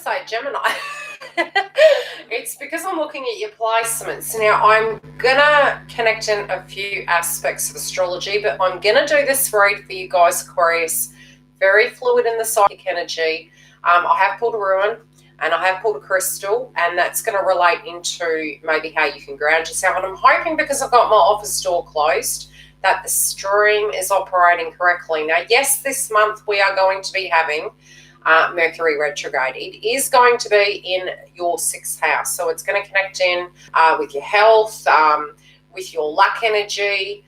say Gemini. It's because I'm looking at your placements. Now, I'm going to connect in a few aspects of astrology, but I'm going to do this read for you guys, Aquarius. Very fluid in the psychic energy. I have pulled a ruin and I have pulled a crystal, and that's going to relate into maybe how you can ground yourself. And I'm hoping, because I've got my office door closed, that the stream is operating correctly. Now, yes, this month we are going to be having Mercury Retrograde. It is going to be in your 6th house. So it's going to connect in with your health, with your luck energy.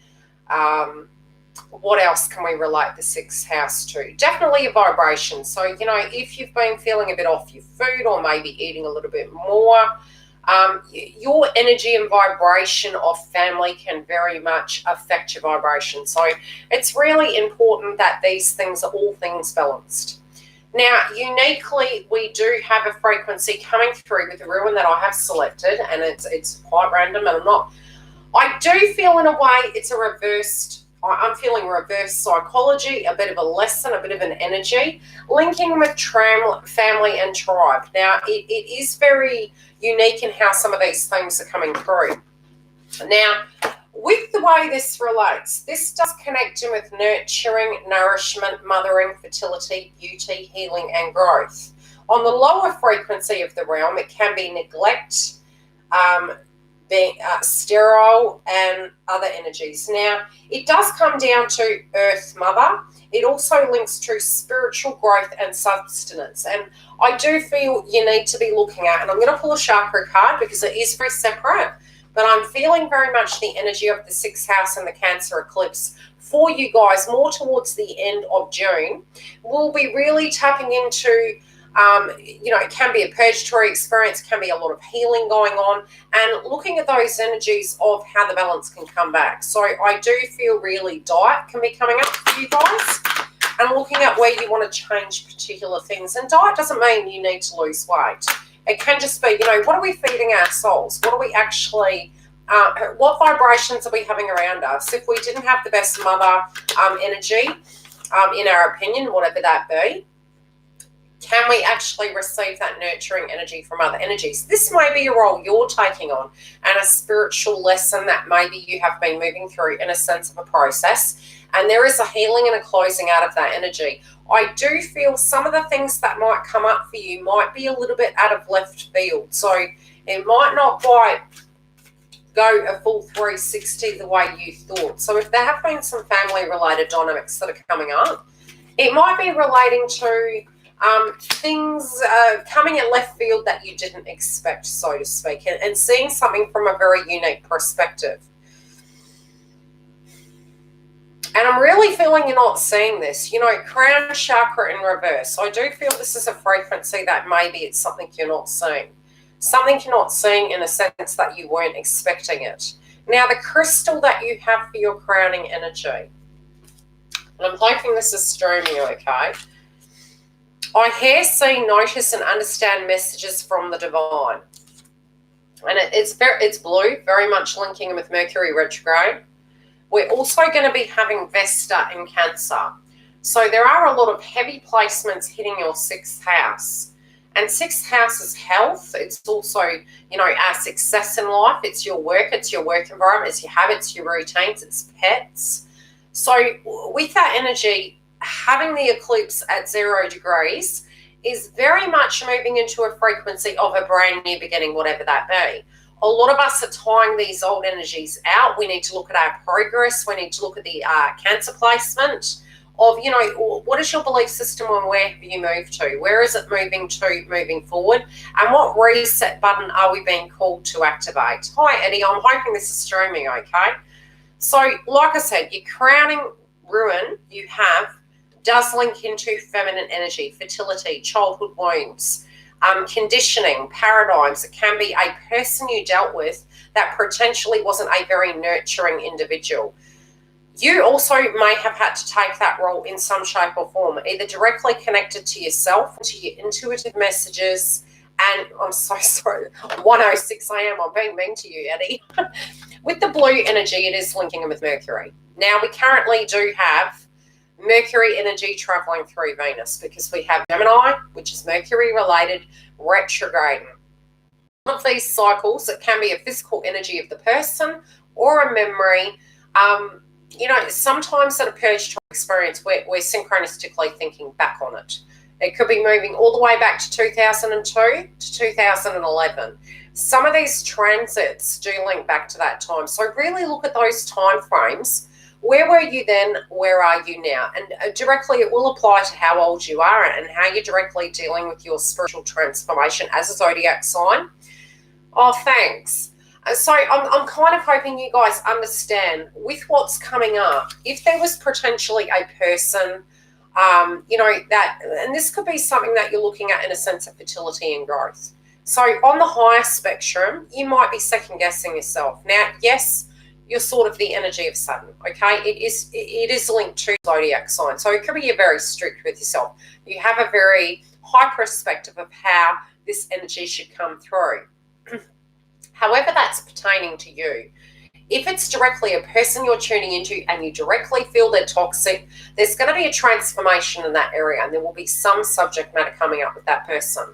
What else can we relate the 6th house to? Definitely your vibration. So, you know, if you've been feeling a bit off your food or maybe eating a little bit more, your energy and vibration of family can very much affect your vibration. So it's really important that these things are all things balanced. Now, uniquely, we do have a frequency coming through with the ruin that I have selected, and it's quite random, and I do feel in a way it's a reversed, I'm feeling reverse psychology, a bit of a lesson, a bit of an energy, linking with family and tribe. Now, it is very unique in how some of these things are coming through. Now, with the way this relates, this does connect in with nurturing, nourishment, mothering, fertility, beauty, healing, and growth. On the lower frequency of the realm, it can be neglect, being sterile, and other energies. Now, it does come down to Earth Mother. It also links to spiritual growth and sustenance. And I do feel you need to be looking at, and I'm going to pull a chakra card because it is very separate, but I'm feeling very much the energy of the 6th house and the Cancer eclipse for you guys more towards the end of June. We'll be really tapping into, you know, it can be a purgatory experience, can be a lot of healing going on, and looking at those energies of how the balance can come back. So I do feel really diet can be coming up for you guys, and looking at where you want to change particular things. And diet doesn't mean you need to lose weight. It can just be, you know, what are we feeding our souls? What are we actually, what vibrations are we having around us? If we didn't have the best mother energy, in our opinion, whatever that be, can we actually receive that nurturing energy from other energies? This may be a role you're taking on, and a spiritual lesson that maybe you have been moving through in a sense of a process, and there is a healing and a closing out of that energy. I do feel some of the things that might come up for you might be a little bit out of left field. So it might not quite go a full 360 the way you thought. So if there have been some family-related dynamics that are coming up, it might be relating to things coming at left field that you didn't expect, so to speak, and seeing something from a very unique perspective. And I'm really feeling you're not seeing this. You know, crown chakra in reverse. I do feel this is a frequency that maybe it's something you're not seeing. Something you're not seeing in a sense that you weren't expecting it. Now, the crystal that you have for your crowning energy, and I'm hoping this is streaming okay. I hear, see, notice, and understand messages from the divine. And it's blue, very much linking with Mercury Retrograde. We're also going to be having Vesta in Cancer. So there are a lot of heavy placements hitting your 6th house. And 6th house is health. It's also, you know, our success in life. It's your work environment, it's your habits, your routines, it's pets. So with that energy, having the eclipse at 0 degrees is very much moving into a frequency of a brand new beginning, whatever that be. A lot of us are tying these old energies out. We need to look at our progress. We need to look at the Cancer placement of, you know, what is your belief system and where have you moved to? Where is it moving to moving forward? And what reset button are we being called to activate? Hi, Eddie. I'm hoping this is streaming okay. So, like I said, your crowning ruin you have does link into feminine energy, fertility, childhood wounds, conditioning, paradigms. It can be a person you dealt with that potentially wasn't a very nurturing individual. You also may have had to take that role in some shape or form, either directly connected to yourself, to your intuitive messages, and I'm so sorry, 1:06 a.m. I'm being mean to you, Eddie. With the blue energy, it is linking in with Mercury. Now, we currently do have Mercury energy traveling through Venus, because we have Gemini, which is Mercury related, retrograding. One of these cycles, it can be a physical energy of the person or a memory. Sometimes it occurs to experience where we're synchronistically thinking back on it. It could be moving all the way back to 2002 to 2011. Some of these transits do link back to that time. So really look at those time frames. Where were you then? Where are you now? And directly it will apply to how old you are and how you're directly dealing with your spiritual transformation as a zodiac sign. Oh, thanks. So I'm kind of hoping you guys understand with what's coming up, if there was potentially a person, and this could be something that you're looking at in a sense of fertility and growth. So on the higher spectrum, you might be second guessing yourself. Now, yes, you're sort of the energy of Saturn, okay? It is linked to zodiac sign. So it could be you're very strict with yourself. You have a very high perspective of how this energy should come through. However that's pertaining to you, if it's directly a person you're tuning into and you directly feel they're toxic, there's going to be a transformation in that area, and there will be some subject matter coming up with that person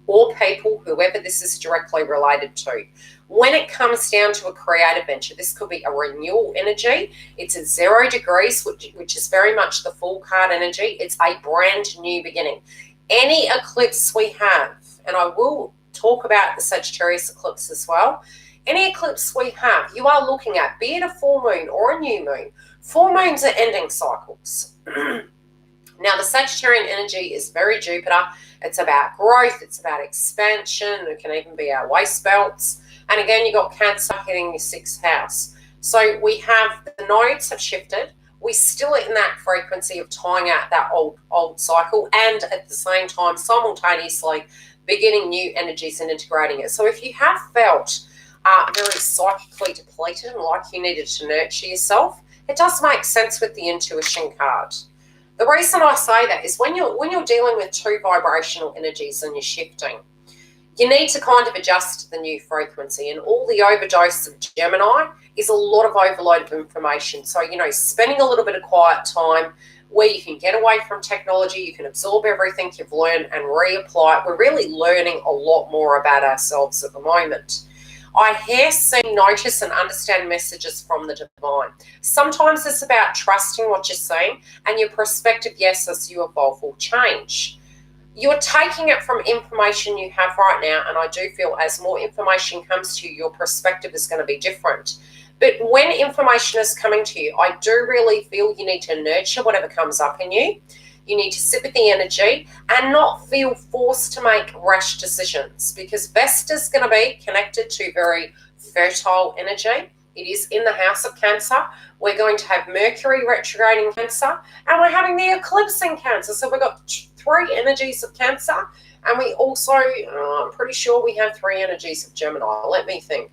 or people, whoever this is directly related to. When it comes down to a creative venture, this could be a renewal energy. It's at 0 degrees, which is very much the full card energy. It's a brand new beginning. Any eclipse we have, and I will talk about the Sagittarius Eclipse as well, any eclipse we have, you are looking at, be it a full moon or a new moon. Full moons are ending cycles. Now, the Sagittarian energy is very Jupiter. It's about growth. It's about expansion. It can even be our waist belts. And again, you've got Cancer hitting your 6th house. So we have the nodes have shifted. We're still in that frequency of tying out that old cycle, and at the same time, simultaneously beginning new energies and integrating it. So if you have felt very psychically depleted and like you needed to nurture yourself, it does make sense with the intuition card. The reason I say that is when you're dealing with two vibrational energies and you're shifting, you need to kind of adjust to the new frequency, and all the overdose of Gemini is a lot of overload of information. So, spending a little bit of quiet time where you can get away from technology, you can absorb everything you've learned and reapply it. We're really learning a lot more about ourselves at the moment. I hear, see, notice, and understand messages from the divine. Sometimes it's about trusting what you're seeing, and your perspective, yes, as you evolve, will change. You're taking it from information you have right now, and I do feel as more information comes to you, your perspective is going to be different. But when information is coming to you, I do really feel you need to nurture whatever comes up in you. You need to sit with the energy and not feel forced to make rash decisions, because Vesta's going to be connected to very fertile energy. It is in the house of Cancer. We're going to have Mercury retrograde in Cancer, and we're having the eclipse in Cancer. So we've got 3 energies of Cancer, and we also, I'm pretty sure we have 3 energies of Gemini. Let me think.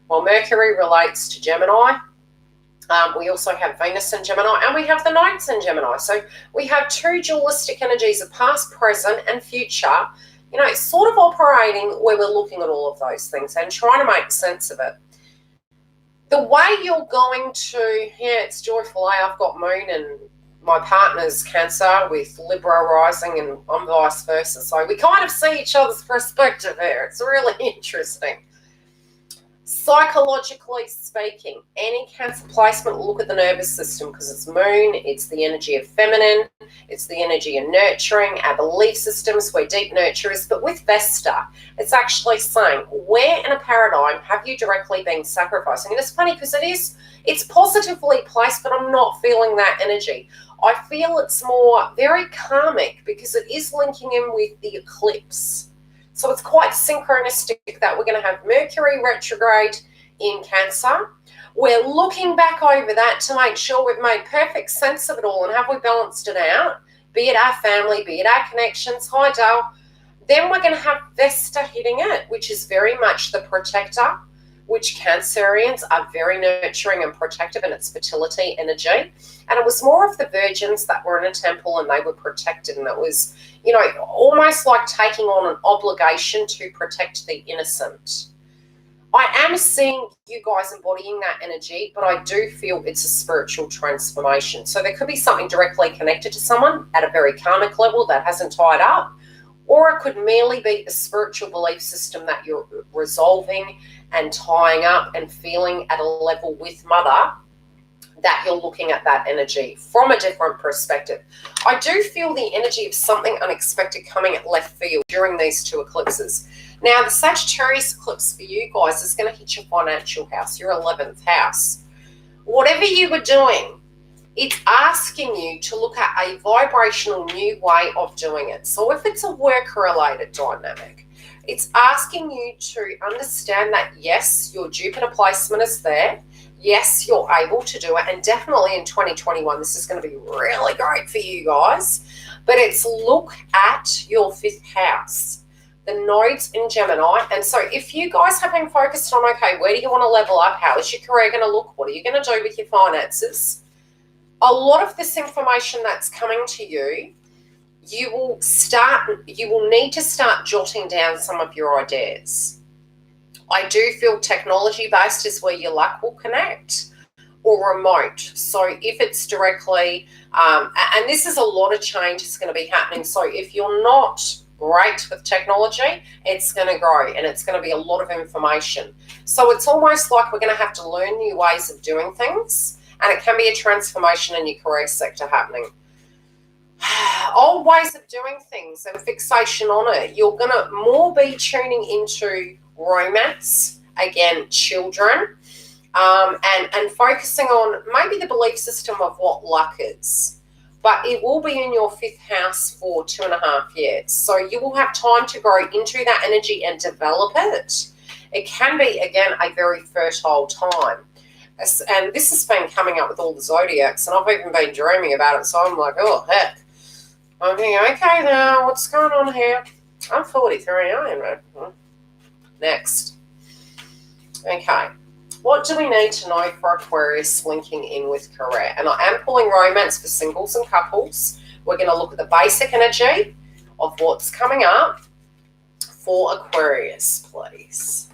Well, Mercury relates to Gemini. We also have Venus in Gemini, and we have the nodes in Gemini. So we have 2 dualistic energies of past, present, and future, sort of operating where we're looking at all of those things and trying to make sense of it. The way you're going to, it's joyful, I've got Moon and my partner's Cancer with Libra rising, and I'm vice versa. So we kind of see each other's perspective here. It's really interesting. Psychologically speaking, any Cancer placement, look at the nervous system, because it's Moon, it's the energy of feminine, it's the energy of nurturing, our belief systems, we're deep nurturers. But with Vesta, it's actually saying, where in a paradigm have you directly been sacrificing? And it's funny because it's positively placed, but I'm not feeling that energy. I feel it's more very karmic, because it is linking in with the eclipse. So it's quite synchronistic that we're going to have Mercury retrograde in Cancer. We're looking back over that to make sure we've made perfect sense of it all, and have we balanced it out, be it our family, be it our connections. Hi, Dale. Then we're going to have Vesta hitting it, which is very much the protector, which Cancerians are very nurturing and protective in its fertility energy. And it was more of the virgins that were in a temple and they were protected. And it was, almost like taking on an obligation to protect the innocent. I am seeing you guys embodying that energy, but I do feel it's a spiritual transformation. So there could be something directly connected to someone at a very karmic level that hasn't tied up, or it could merely be a spiritual belief system that you're resolving and tying up and feeling at a level with Mother, that you're looking at that energy from a different perspective. I do feel the energy of something unexpected coming at left field during these two eclipses. Now, the Sagittarius eclipse for you guys is going to hit your financial house, your 11th house. Whatever you were doing, it's asking you to look at a vibrational new way of doing it. So if it's a work-related dynamic, it's asking you to understand that, yes, your Jupiter placement is there. Yes, you're able to do it. And definitely in 2021, this is going to be really great for you guys. But it's look at your 5th house. The nodes in Gemini. And so if you guys have been focused on, okay, where do you want to level up? How is your career going to look? What are you going to do with your finances? A lot of this information that's coming to you, you will need to start jotting down some of your ideas. I do feel technology-based is where your luck will connect, or remote. So if it's directly, and this is a lot of change is going to be happening. So if you're not great with technology, it's going to grow and it's going to be a lot of information. So it's almost like we're going to have to learn new ways of doing things, and it can be a transformation in your career sector happening. Old ways of doing things and fixation on it, you're going to more be tuning into romance, again, children, and focusing on maybe the belief system of what luck is. But it will be in your 5th house for 2.5 years. So you will have time to grow into that energy and develop it. It can be, again, a very fertile time. And this has been coming up with all the Zodiacs, and I've even been dreaming about it. So I'm like, oh, heck. I'm thinking, okay, now, what's going on here? I'm 43, I am. Next. Okay. What do we need to know for Aquarius linking in with career? And I am pulling romance for singles and couples. We're going to look at the basic energy of what's coming up for Aquarius, please.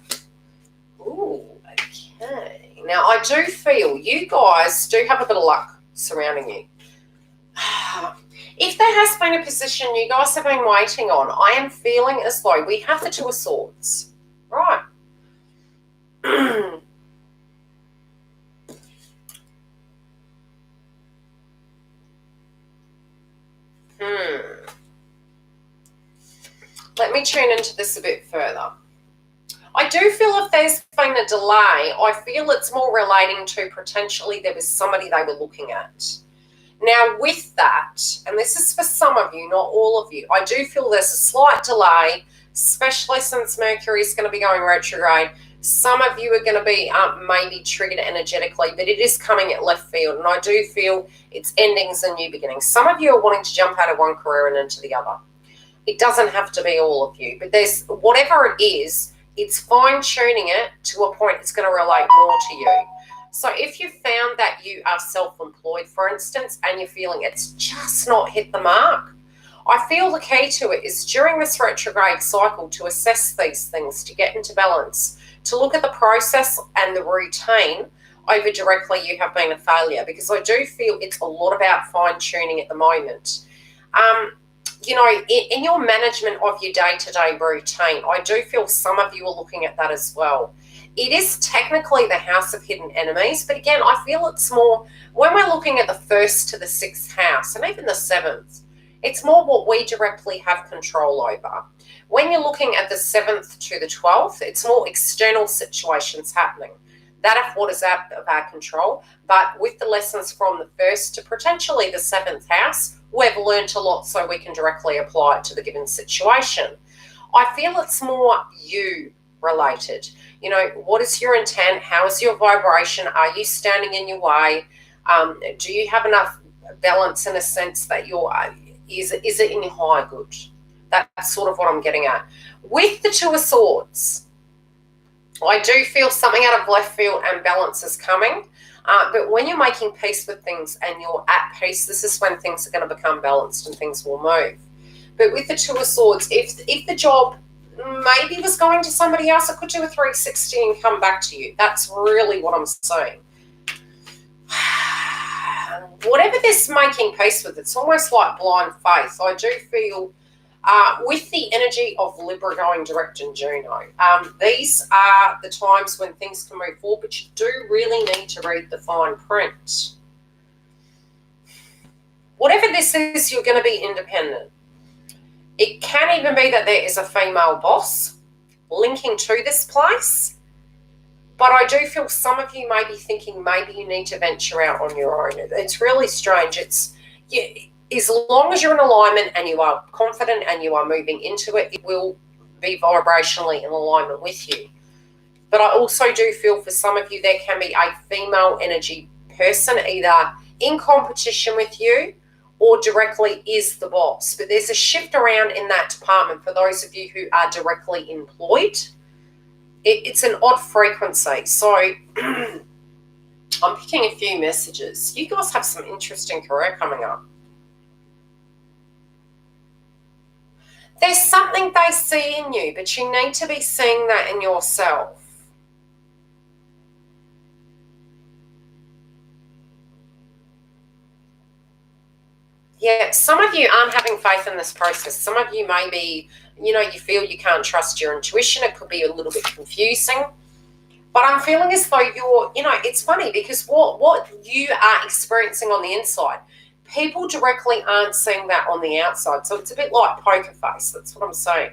Ooh, okay. Now, I do feel you guys do have a bit of luck surrounding you. If there has been a position you guys have been waiting on, I am feeling as though we have the 2 of Swords. Right. Let me tune into this a bit further. I do feel if there's been a delay, I feel it's more relating to potentially there was somebody they were looking at. Now with that, and this is for some of you, not all of you, I do feel there's a slight delay, especially since Mercury is going to be going retrograde. Some of you are going to be maybe triggered energetically, but it is coming at left field, and I do feel it's endings and new beginnings. Some of you are wanting to jump out of one career and into the other. It doesn't have to be all of you, but there's whatever it is, it's fine-tuning it to a point it's going to relate more to you. So if you found that you are self-employed, for instance, and you're feeling it's just not hit the mark, I feel the key to it is during this retrograde cycle to assess these things, to get into balance, to look at the process and the routine over directly you have been a failure, because I do feel it's a lot about fine-tuning at the moment. You know, in your management of your day-to-day routine, I do feel some of you are looking at that as well. It is technically the house of hidden enemies, but again, I feel it's more, when we're looking at the 1st to the 6th house, and even the 7th, it's more what we directly have control over. When you're looking at the 7th to the 12th, it's more external situations happening. That of what is out of our control, but with the lessons from the 1st to potentially the 7th house, we've learned a lot so we can directly apply it to the given situation. I feel it's more you related. You know, what is your intent? How is your vibration? Are you standing in your way? Do you have enough balance in a sense that you're, is it in your high good? That's sort of what I'm getting at. With the 2 of Swords, I do feel something out of left field and balance is coming. But when you're making peace with things and you're at peace, this is when things are going to become balanced and things will move. But with the 2 of Swords, if the job maybe was going to somebody else. It could do a 360 and come back to you. That's really what I'm saying. Whatever this making peace with, it's almost like blind faith. I do feel with the energy of Libra going direct in Juno, these are the times when things can move forward, but you do really need to read the fine print. Whatever this is, you're going to be independent. It can even be that there is a female boss linking to this place. But I do feel some of you may be thinking maybe you need to venture out on your own. It's really strange. As long as you're in alignment and you are confident and you are moving into it, it will be vibrationally in alignment with you. But I also do feel for some of you there can be a female energy person either in competition with you or directly is the boss. But there's a shift around in that department for those of you who are directly employed. It's an odd frequency. So I'm picking a few messages. You guys have some interesting career coming up. There's something they see in you, but you need to be seeing that in yourself. Yeah, some of you aren't having faith in this process. Some of you may be, you feel you can't trust your intuition. It could be a little bit confusing. But I'm feeling as though you're, it's funny because what you are experiencing on the inside, people directly aren't seeing that on the outside. So it's a bit like poker face. That's what I'm saying.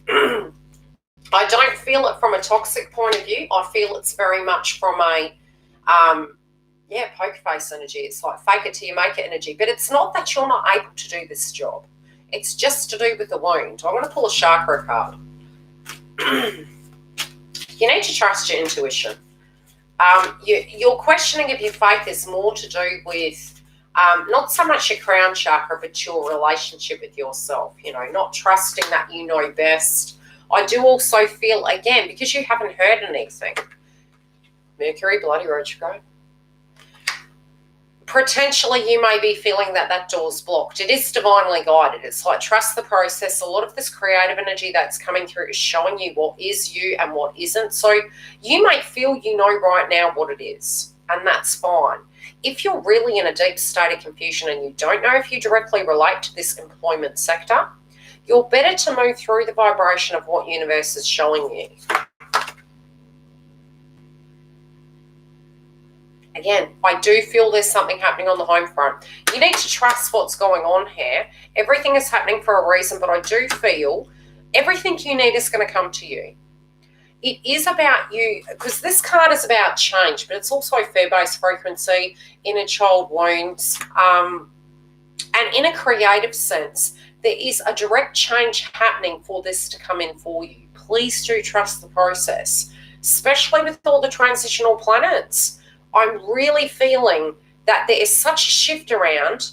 I don't feel it from a toxic point of view. I feel it's very much from a, poker face energy. It's like fake it till you make it energy. But it's not that you're not able to do this job. It's just to do with the wound. I'm going to pull a chakra card. You need to trust your intuition. Your questioning of your faith is more to do with not so much your crown chakra, but your relationship with yourself. Not trusting that you know best. I do also feel, again, because you haven't heard anything, Mercury bloody retrograde, potentially you may be feeling that door's blocked. It is divinely guided. It's like trust the process. A lot of this creative energy that's coming through is showing you what is you and what isn't. So you may feel you know right now what it is, and that's fine. If you're really in a deep state of confusion and you don't know if you directly relate to this employment sector, you're better to move through the vibration of what universe is showing you. Again, I do feel there's something happening on the home front. You need to trust what's going on here. Everything is happening for a reason, but I do feel everything you need is going to come to you. It is about you, because this card is about change, but it's also fear-based frequency, inner child wounds, and in a creative sense, there is a direct change happening for this to come in for you. Please do trust the process, especially with all the transitional planets. I'm really feeling that there is such a shift around.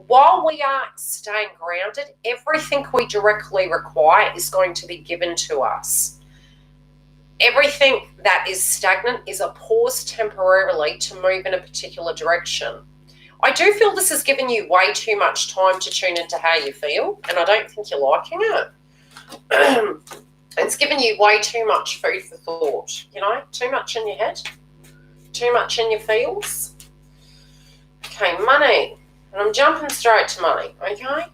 While we are staying grounded, everything we directly require is going to be given to us. Everything that is stagnant is a pause temporarily to move in a particular direction. I do feel this has given you way too much time to tune into how you feel, and I don't think you're liking it. It's given you way too much food for thought, too much in your head. Too much in your feels. Okay, money. And I'm jumping straight to money, okay?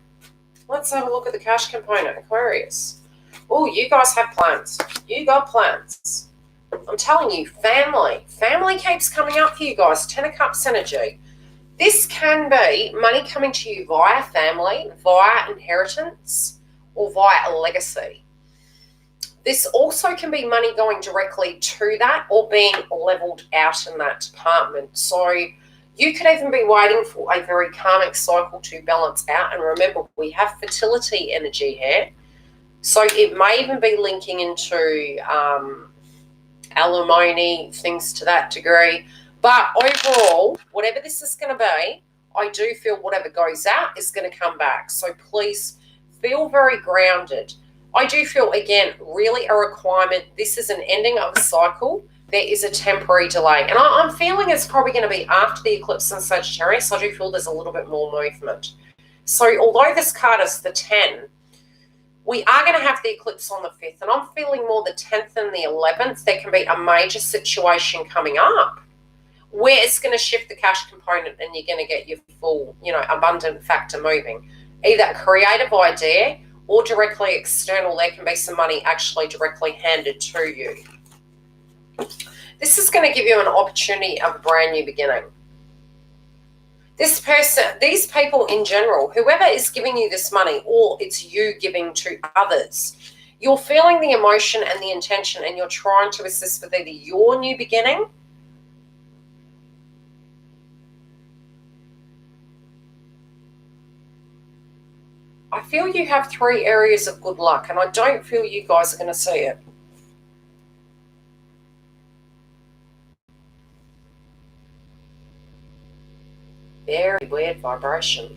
Let's have a look at the cash component, Aquarius. Oh, you guys have plans. You got plans. I'm telling you, family. Family keeps coming up for you guys. 10 of Cups energy. This can be money coming to you via family, via inheritance, or via a legacy. This also can be money going directly to that or being leveled out in that department. So you could even be waiting for a very karmic cycle to balance out. And remember, we have fertility energy here. So it may even be linking into alimony, things to that degree. But overall, whatever this is going to be, I do feel whatever goes out is going to come back. So please feel very grounded. I do feel, again, really a requirement. This is an ending of a cycle. There is a temporary delay. And I'm feeling it's probably going to be after the eclipse in Sagittarius. I do feel there's a little bit more movement. So although this card is the 10, We are going to have the eclipse on the 5th, and I'm feeling more the 10th and the 11th. There can be a major situation coming up where it's going to shift the cash component and you're going to get your full, abundant factor moving. Either a creative idea or directly external. There can be some money actually directly handed to you. This is going to give you an opportunity of a brand new beginning. This person, these people in general, whoever is giving you this money, or it's you giving to others, you're feeling the emotion and the intention, and you're trying to assist with either your new beginning I feel you have 3 areas of good luck, and I don't feel you guys are going to see it. Very weird vibration.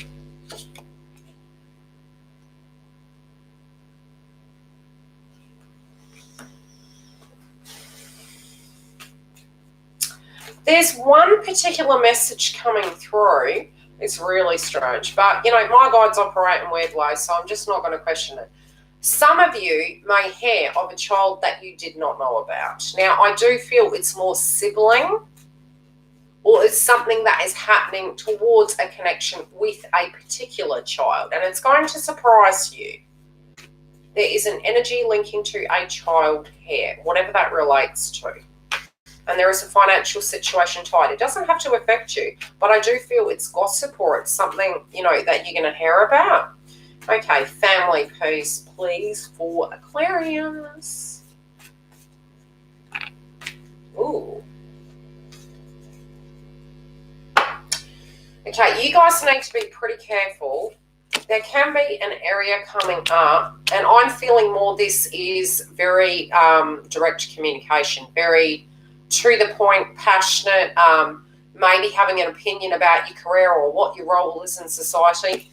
There's one particular message coming through. It's really strange, but my guides operate in weird ways, so I'm just not going to question it. Some of you may hear of a child that you did not know about. Now, I do feel it's more sibling, or it's something that is happening towards a connection with a particular child, and it's going to surprise you. There is an energy linking to a child here, whatever that relates to. And there is a financial situation tied. It doesn't have to affect you, but I do feel it's gossip, or it's something, that you're going to hear about. Okay, family piece, please, for Aquarius. Ooh. Okay, you guys need to be pretty careful. There can be an area coming up, and I'm feeling more this is very direct communication, very to the point, passionate, maybe having an opinion about your career or what your role is in society.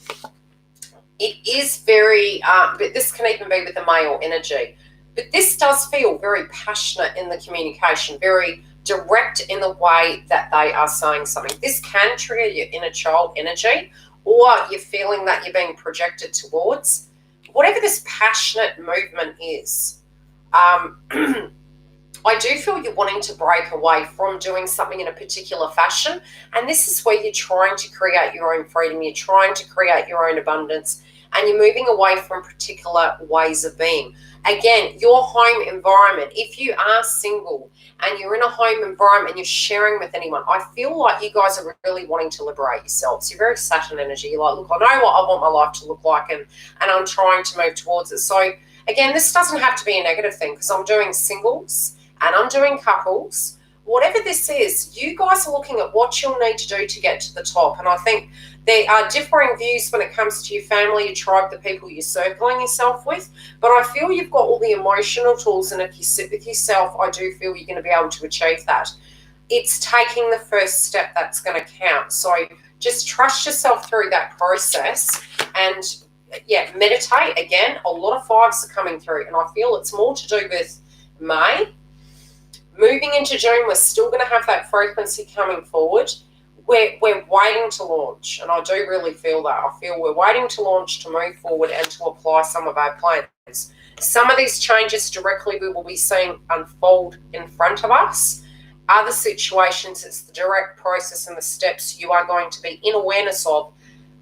It is very, but this can even be with the male energy. But this does feel very passionate in the communication, very direct in the way that they are saying something. This can trigger your inner child energy, or you're feeling that you're being projected towards. Whatever this passionate movement is, I do feel you're wanting to break away from doing something in a particular fashion, and this is where you're trying to create your own freedom, you're trying to create your own abundance, and you're moving away from particular ways of being. Again, your home environment, if you are single and you're in a home environment and you're sharing with anyone, I feel like you guys are really wanting to liberate yourselves. You're very Saturn energy. You're like, look, I know what I want my life to look like, and I'm trying to move towards it. So again, this doesn't have to be a negative thing, because I'm doing singles and I'm doing couples. Whatever this is, you guys are looking at what you'll need to do to get to the top. And I think there are differing views when it comes to your family, your tribe, the people you're circling yourself with. But I feel you've got all the emotional tools, and if you sit with yourself, I do feel you're going to be able to achieve that. It's taking the first step that's going to count. So just trust yourself through that process, and meditate. Again, a lot of 5s are coming through, and I feel it's more to do with May. Moving into June, we're still going to have that frequency coming forward. We're waiting to launch, and I do really feel that. I feel we're waiting to launch, to move forward and to apply some of our plans. Some of these changes directly we will be seeing unfold in front of us. Other situations, it's the direct process and the steps you are going to be in awareness of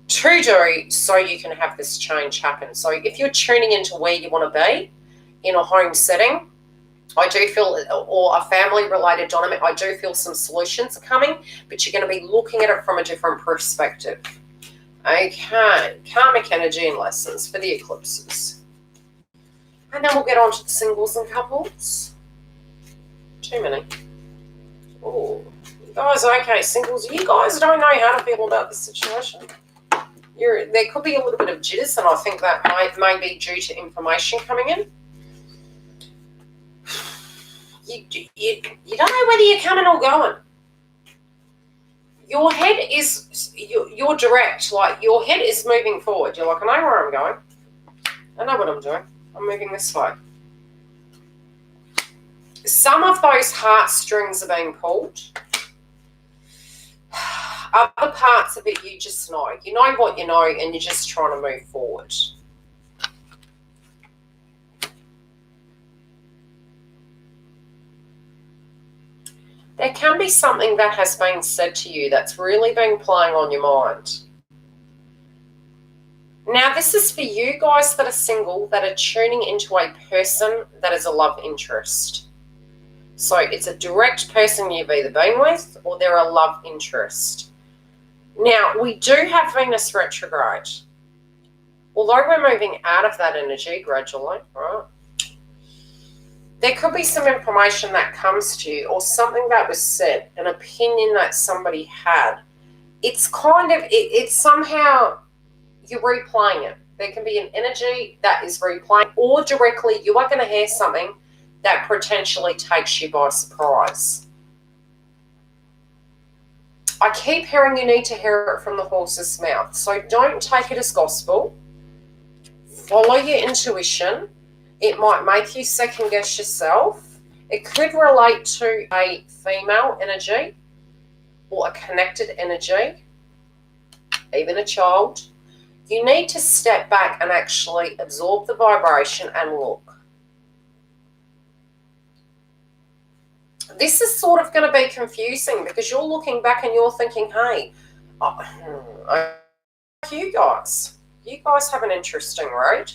to do so you can have this change happen. So if you're tuning into where you want to be in a home setting, I do feel, or a family-related dynamic, I do feel some solutions are coming, but you're going to be looking at it from a different perspective. Okay, karmic energy and lessons for the eclipses. And then we'll get on to the singles and couples. Too many. Oh, you guys, okay, singles, you guys don't know how to feel about this situation. There could be a little bit of jitters, and I think that may be due to information coming in. You don't know whether you're coming or going. Your head is, you're direct, like your head is moving forward. You're like, I know where I'm going. I know what I'm doing. I'm moving this way. Some of those heartstrings are being pulled. Other parts of it you just know. You know what you know, and you're just trying to move forward. There can be something that has been said to you that's really been playing on your mind. Now, this is for you guys that are single, that are tuning into a person that is a love interest. So it's a direct person you've either been with or they're a love interest. Now, we do have Venus retrograde. Although we're moving out of that energy gradually, right? There could be some information that comes to you or something that was said, an opinion that somebody had. It's kind of, it's somehow you're replaying it. There can be an energy that is replaying, or directly you are going to hear something that potentially takes you by surprise. I keep hearing you need to hear it from the horse's mouth. So don't take it as gospel. Follow your intuition. It might make you second guess yourself. It could relate to a female energy or a connected energy, even a child. You need to step back and actually absorb the vibration and look. This is sort of going to be confusing because you're looking back and you're thinking, hey, you guys have an interesting road.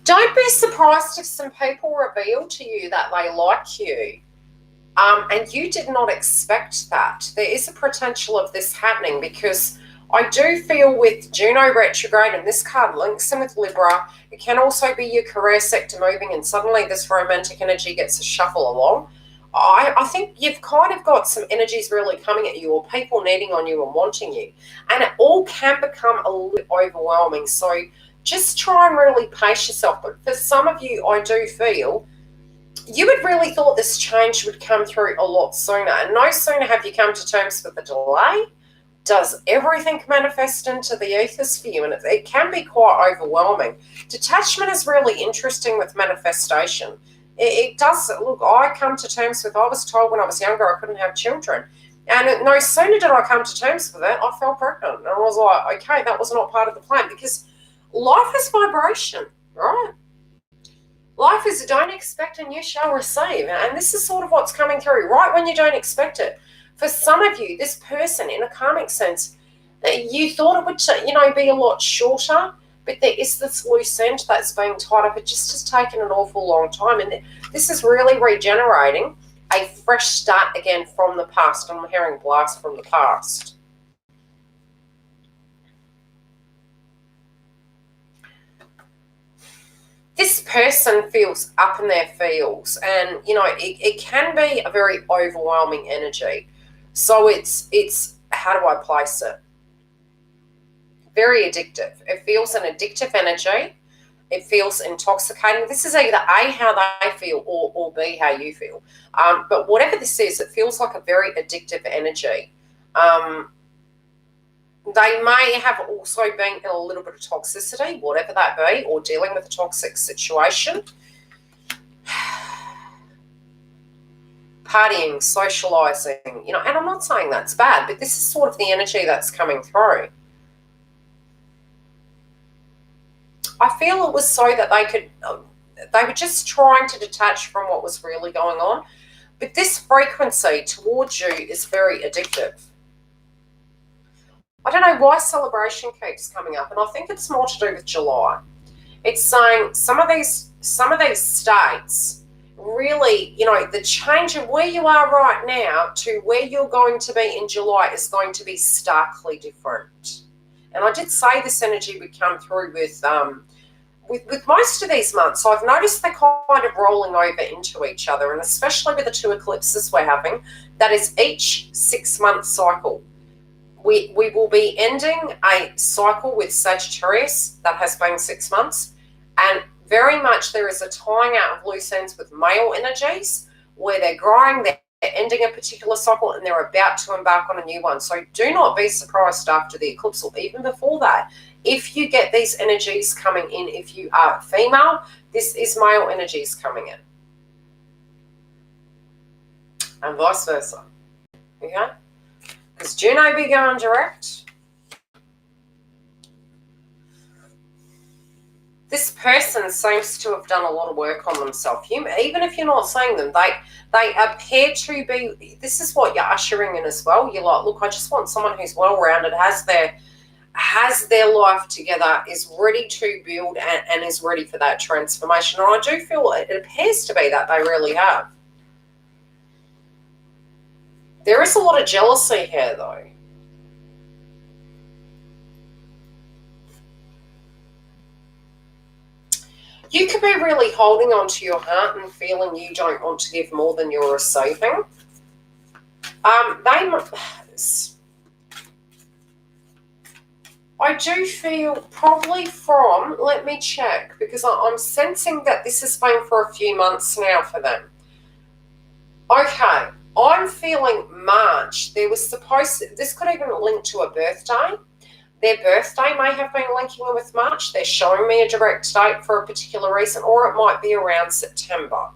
Don't be surprised if some people reveal to you that they like you, and you did not expect that. There is a potential of this happening because I do feel with Juno retrograde, and this card links in with Libra, it can also be your career sector moving and suddenly this romantic energy gets a shuffle along. I think you've kind of got some energies really coming at you or people needing on you and wanting you. And it all can become a little bit overwhelming. So just try and really pace yourself. But for some of you, I do feel you had really thought this change would come through a lot sooner. And no sooner have you come to terms with the delay, does everything manifest into the ethers for you. And it can be quite overwhelming. Detachment is really interesting with manifestation. It does. Look, I come to terms with, I was told when I was younger I couldn't have children. And no sooner did I come to terms with it, I fell pregnant. And I was like, okay, that was not part of the plan because life is vibration, right? Life is don't expect and you shall receive. And this is sort of what's coming through right when you don't expect it. For some of you, this person, in a karmic sense, that you thought it would, be a lot shorter, but there is this loose end that's being tied up. It just has taken an awful long time. And this is really regenerating a fresh start again from the past. I'm hearing blast from the past. This person feels up in their feels, and it can be a very overwhelming energy. So it's how do I place it? Very addictive. It feels an addictive energy. It feels intoxicating. This is either A, how they feel, or B, how you feel. But whatever this is, it feels like a very addictive energy. They may have also been in a little bit of toxicity, whatever that be, or dealing with a toxic situation. Partying, socialising, and I'm not saying that's bad, but this is sort of the energy that's coming through. I feel it was so that they were just trying to detach from what was really going on. But this frequency towards you is very addictive. I don't know why celebration keeps coming up, and I think it's more to do with July. It's saying some of these states really, the change of where you are right now to where you're going to be in July is going to be starkly different. And I did say this energy would come through with most of these months. So I've noticed they're kind of rolling over into each other, and especially with the 2 eclipses we're having, that is each 6-month cycle. We will be ending a cycle with Sagittarius that has been 6 months, and very much there is a tying out of loose ends with male energies where they're growing, they're ending a particular cycle, and they're about to embark on a new one. So do not be surprised after the eclipse or even before that. If you get these energies coming in, if you are female, this is male energies coming in. And vice versa. Okay? Because Juno be going direct. person seems to have done a lot of work on themselves. Even if you're not seeing them, they appear to be, this is what you're ushering in as well. You're like, look, I just want someone who's well-rounded, has their life together, is ready to build and is ready for that transformation. And I do feel it appears to be that they really have. There is a lot of jealousy here, though. You could be really holding on to your heart and feeling you don't want to give more than you're receiving. I do feel probably from, let me check, because I'm sensing that this has been for a few months now for them. Okay, I'm feeling March. This could even link to a birthday. Their birthday may have been linking in with March. They're showing me a direct date for a particular reason, or it might be around September.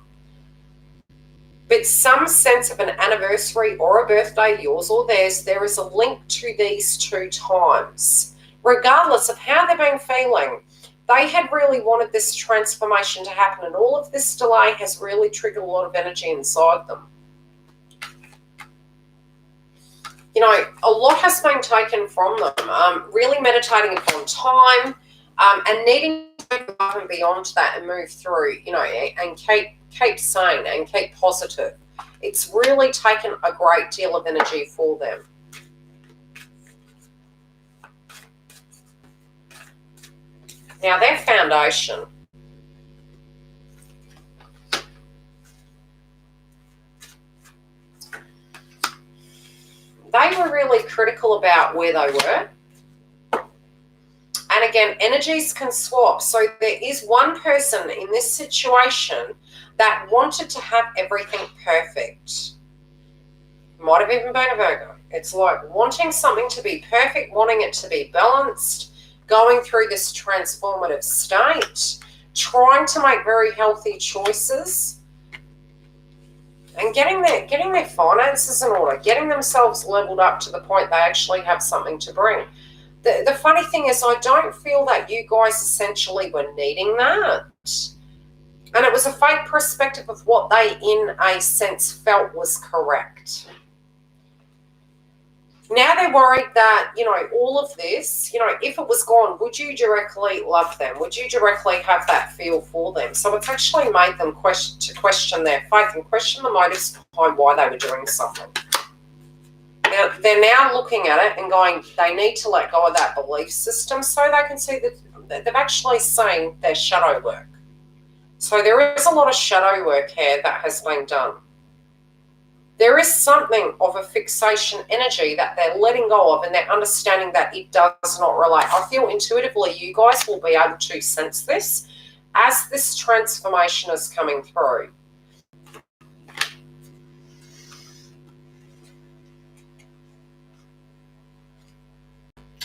But some sense of an anniversary or a birthday, yours or theirs, there is a link to these two times. Regardless of how they've been feeling, they had really wanted this transformation to happen, and all of this delay has really triggered a lot of energy inside them. You know, a lot has been taken from them, really meditating upon time and needing to go above and beyond that and move through, you know, and keep sane and keep positive. It's really taken a great deal of energy for them. Now, their foundation. They were really critical about where they were. And again, energies can swap. So there is one person in this situation that wanted to have everything perfect. Might have even been a Virgo. It's like wanting something to be perfect, wanting it to be balanced, going through this transformative state, trying to make very healthy choices, and getting their finances in order, getting themselves leveled up to the point they actually have something to bring. The funny thing is, I don't feel that you guys essentially were needing that. And it was a fake perspective of what they, in a sense, felt was correct. Now they're worried that, you know, all of this, you know, if it was gone, would you directly love them? Would you directly have that feel for them? So it's actually made them question their faith and question the motives behind why they were doing something. Now, they're now looking at it and going, they need to let go of that belief system so they can see that they've actually seen their shadow work. So there is a lot of shadow work here that has been done. There is something of a fixation energy that they're letting go of, and they're understanding that it does not relate. I feel intuitively you guys will be able to sense this as this transformation is coming through.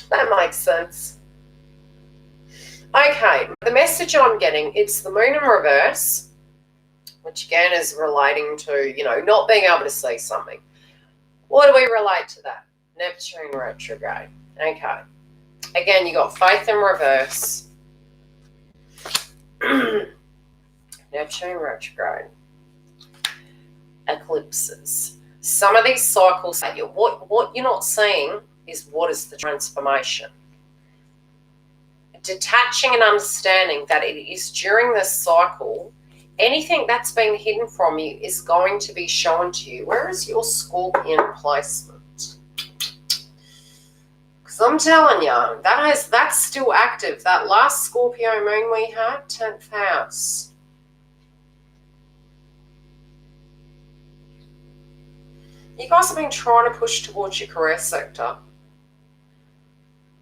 That makes sense. Okay, the message I'm getting, it's the moon in reverse, which again is relating to, you know, not being able to see something. What do we relate to that? Neptune retrograde. Okay. Again, you got faith in reverse. Neptune retrograde. Eclipses. Some of these cycles, what you're not seeing is what is the transformation. Detaching and understanding that it is during this cycle, anything that's been hidden from you is going to be shown to you. Where is your Scorpion placement? Because I'm telling you, that's still active. That last Scorpio moon we had, 10th house. You guys have been trying to push towards your career sector,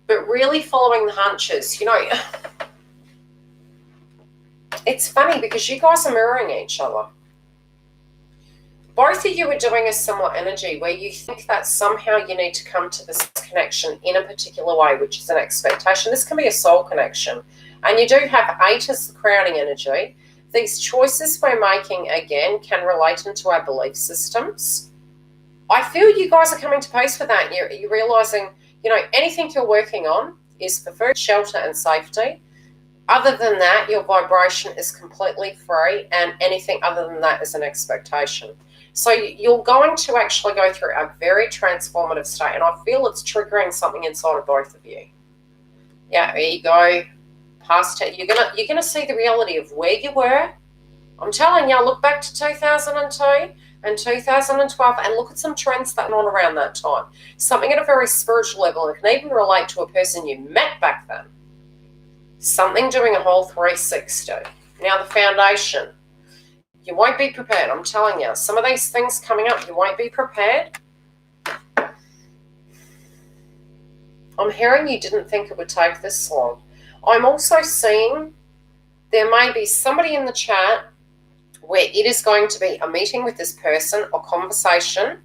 but really following the hunches. You know, it's funny because you guys are mirroring each other. Both of you are doing a similar energy where you think that somehow you need to come to this connection in a particular way, which is an expectation. This can be a soul connection. And you do have 8 as the crowning energy. These choices we're making, again, can relate into our belief systems. I feel you guys are coming to peace with that. And you're realising, you know, anything you're working on is for food, shelter and safety. Other than that, your vibration is completely free, and anything other than that is an expectation. So you're going to actually go through a very transformative state, and I feel it's triggering something inside of both of you. Yeah, there you go. Past it. You're gonna see the reality of where you were. I'm telling you, look back to 2002 and 2012 and look at some trends that went on around that time. Something at a very spiritual level, and it can even relate to a person you met back then. Something doing a whole 360. Now the foundation. You won't be prepared, I'm telling you. Some of these things coming up, you won't be prepared. I'm hearing you didn't think it would take this long. I'm also seeing there may be somebody in the chat where it is going to be a meeting with this person or conversation.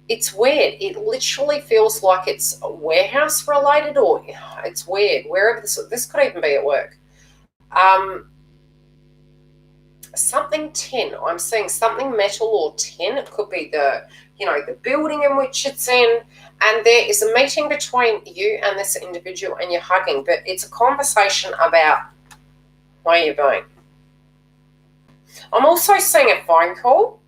It's weird. It literally feels like it's warehouse related, or it's weird. Wherever this could even be at work. Something tin. I'm seeing something metal or tin. It could be the building in which it's in. And there is a meeting between you and this individual, and you're hugging. But it's a conversation about where you're going. I'm also seeing a phone call.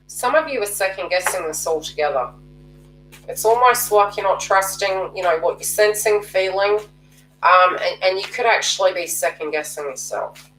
Some of you are second-guessing this altogether. It's almost like you're not trusting, what you're sensing, feeling, and you could actually be second-guessing yourself.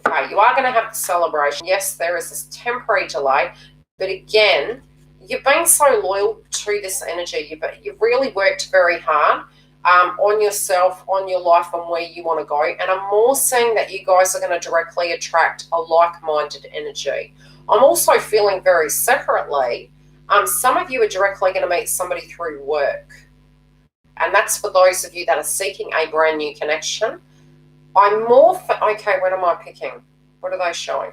Okay, you are going to have the celebration. Yes, there is this temporary delay, but again, you've been so loyal to this energy. You've really worked very hard on yourself, on your life, on where you want to go. And I'm more seeing that you guys are going to directly attract a like-minded energy. I'm also feeling very separately, some of you are directly going to meet somebody through work. And that's for those of you that are seeking a brand new connection. I'm more, okay, what am I picking? What are they showing?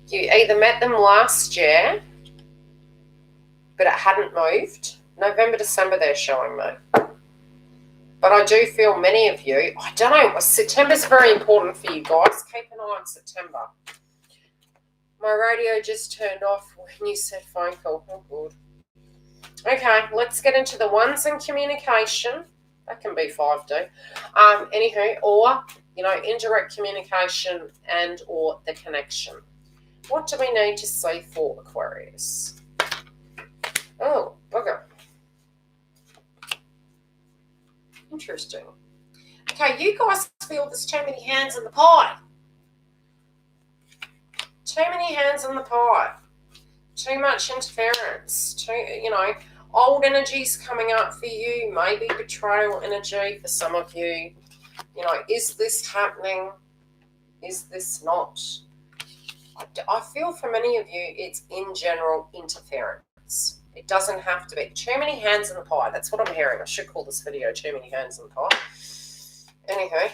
You either met them last year, but it hadn't moved. November, December, they're showing me. But I do feel many of you, I don't know, September's very important for you guys. Keep an eye on September. My radio just turned off when you said phone call. Oh, good. Okay, let's get into the ones in communication. That can be 5D. Anywho, or, indirect communication and or the connection. What do we need to see for Aquarius? Oh, bugger. Interesting. Okay, you guys feel there's too many hands in the pie. Too many hands in the pie. Too much interference. Old energies coming up for you. Maybe betrayal energy for some of you. Is this happening? Is this not? I feel for many of you, it's in general interference. It doesn't have to be. Too many hands in the pie. That's what I'm hearing. I should call this video Too Many Hands in the Pie. Anyway.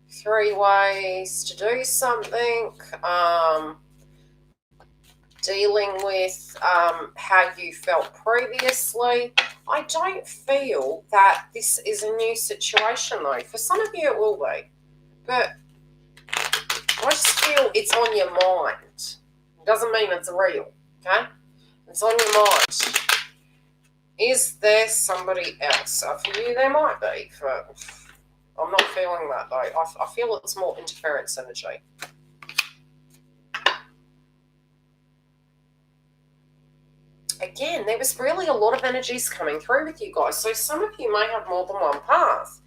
3 ways to do something. Dealing with how you felt previously. I don't feel that this is a new situation, though. For some of you, it will be. But I just feel it's on your mind. It doesn't mean it's real, okay? It's on your mind. Is there somebody else? For you, there might be. I'm not feeling that, though. I feel it's more interference energy. Again, there was really a lot of energies coming through with you guys. So some of you may have more than one path.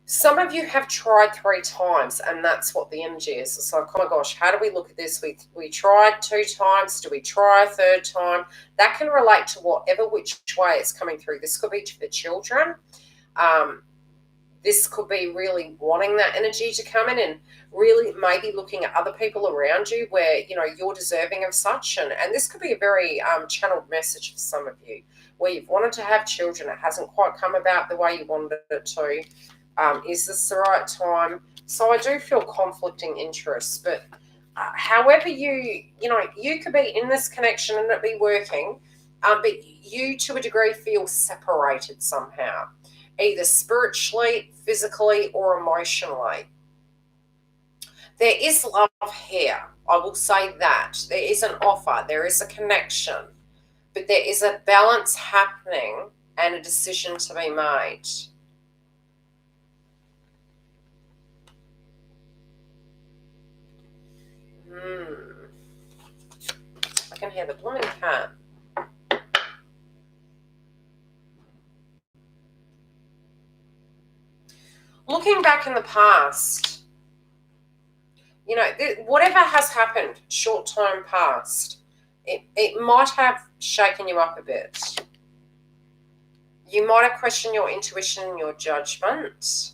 Some of you have tried 3 times, and that's what the energy is. It's like, oh my gosh, how do we look at this? We tried 2 times. Do we try a 3rd time? That can relate to which way it's coming through. This could be to the children. This could be really wanting that energy to come in and really maybe looking at other people around you where, you're deserving of such. And this could be a very channeled message for some of you where you've wanted to have children. It hasn't quite come about the way you wanted it to. Is this the right time? So I do feel conflicting interests, but however you could be in this connection and it be working, But you, to a degree, feel separated somehow, either spiritually, physically, or emotionally. There is love here. I will say that. There is an offer. There is a connection. But there is a balance happening and a decision to be made. I can hear the blooming cat. Looking back in the past, you know, whatever has happened, short-term past, it might have shaken you up a bit. You might have questioned your intuition and your judgment.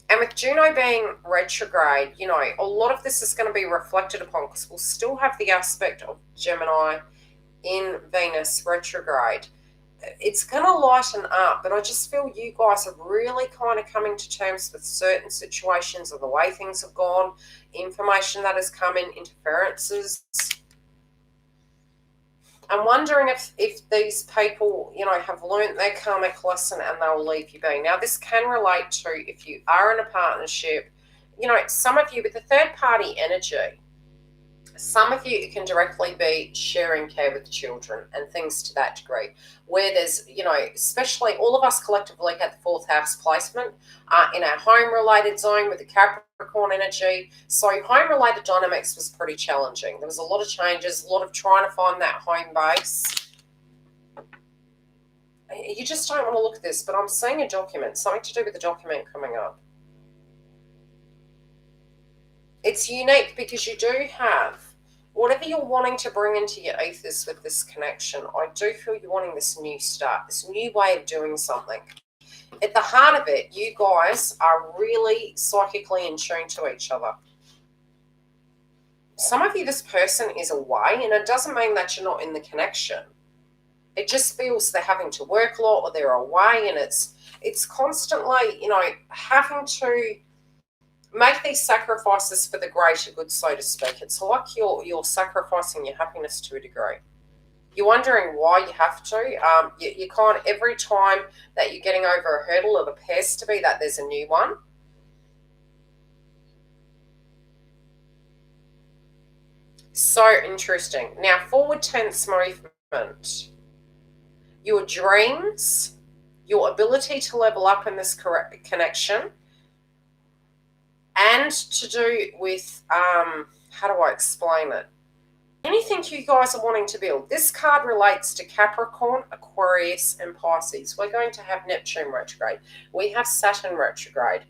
And with Juno being retrograde, you know, a lot of this is going to be reflected upon because we'll still have the aspect of Gemini in Venus retrograde. It's going to lighten up, but I just feel you guys are really kind of coming to terms with certain situations of the way things have gone, information that has come in, interferences. I'm wondering if these people, you know, have learned their karmic lesson and they'll leave you be. Now, this can relate to if you are in a partnership, you know, some of you with the third party energy, some of you can directly be sharing care with children and things to that degree, where there's, you know, especially all of us collectively had the fourth house placement in our home-related zone with the Capricorn energy. So home-related dynamics was pretty challenging. There was a lot of changes, a lot of trying to find that home base. You just don't want to look at this, but I'm seeing a document, something to do with the document coming up. It's unique because you do have whatever you're wanting to bring into your ethers with this connection. I do feel you're wanting this new start, this new way of doing something. At the heart of it, you guys are really psychically in tune to each other. Some of you, this person is away, and it doesn't mean that you're not in the connection. It just feels they're having to work a lot or they're away, and it's constantly, you know, having to make these sacrifices for the greater good, so to speak. It's like you're sacrificing your happiness to a degree. You're wondering why you have to. You kind of, every time that you're getting over a hurdle, it appears to be that there's a new one. So interesting. Now, forward tense movement. Your dreams, your ability to level up in this connection, and to do with, how do I explain it? Anything you guys are wanting to build. This card relates to Capricorn, Aquarius, and Pisces. We're going to have Neptune retrograde. We have Saturn retrograde.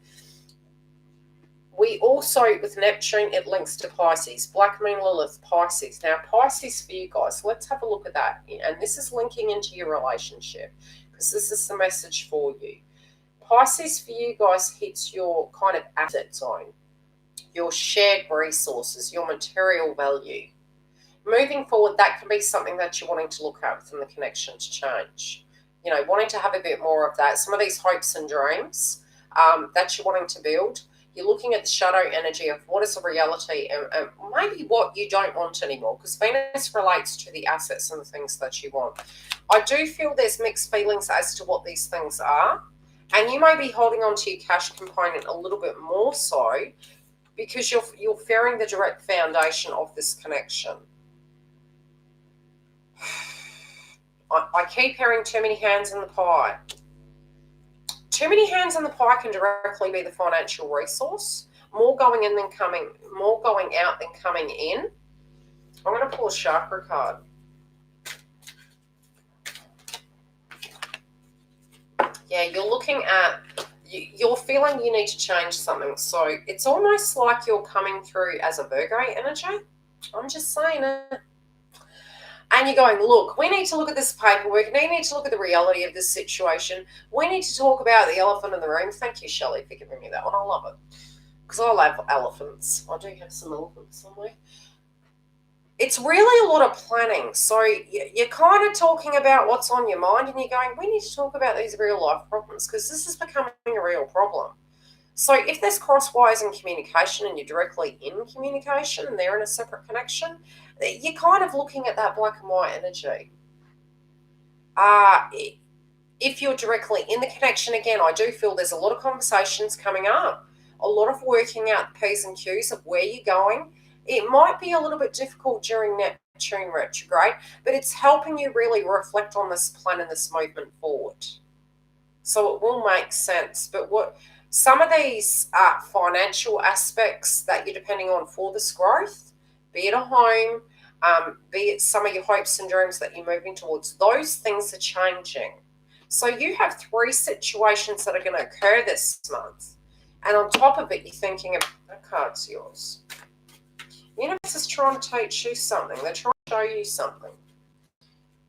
We also, with Neptune, it links to Pisces. Black Moon Lilith, Pisces. Now, Pisces for you guys, let's have a look at that. And this is linking into your relationship because this is the message for you. Pisces for you guys hits your kind of asset zone, your shared resources, your material value. Moving forward, that can be something that you're wanting to look at within the connection to change. You know, wanting to have a bit more of that. Some of these hopes and dreams that you're wanting to build. You're looking at the shadow energy of what is a reality and maybe what you don't want anymore, because Venus relates to the assets and the things that you want. I do feel there's mixed feelings as to what these things are. And you may be holding on to your cash component a little bit more so because you're fearing the direct foundation of this connection. I keep hearing too many hands in the pie. Too many hands in the pie can directly be the financial resource. More going in than coming, more going out than coming in. I'm going to pull a chakra card. Yeah, you're looking at, you're feeling you need to change something. So it's almost like you're coming through as a Virgo energy. I'm just saying it. And you're going, look, we need to look at this paperwork. We need to look at the reality of this situation. We need to talk about the elephant in the room. Thank you, Shelley, for giving me that one. I love it. Because I love elephants. I do have some elephants somewhere. It's really a lot of planning. So you're kind of talking about what's on your mind and you're going, we need to talk about these real life problems because this is becoming a real problem. So if there's crosswires in communication and you're directly in communication and they're in a separate connection, you're kind of looking at that black and white energy. If you're directly in the connection, again, I do feel there's a lot of conversations coming up, a lot of working out the P's and Q's of where you're going. It might be a little bit difficult during Neptune retrograde, but it's helping you really reflect on this plan and this movement forward. So it will make sense. But what some of these financial aspects that you're depending on for this growth, be it a home, be it some of your hopes and dreams that you're moving towards, those things are changing. So you have 3 situations that are going to occur this month. And on top of it, you're thinking, that card's yours. The universe is trying to teach you something. They're trying to show you something.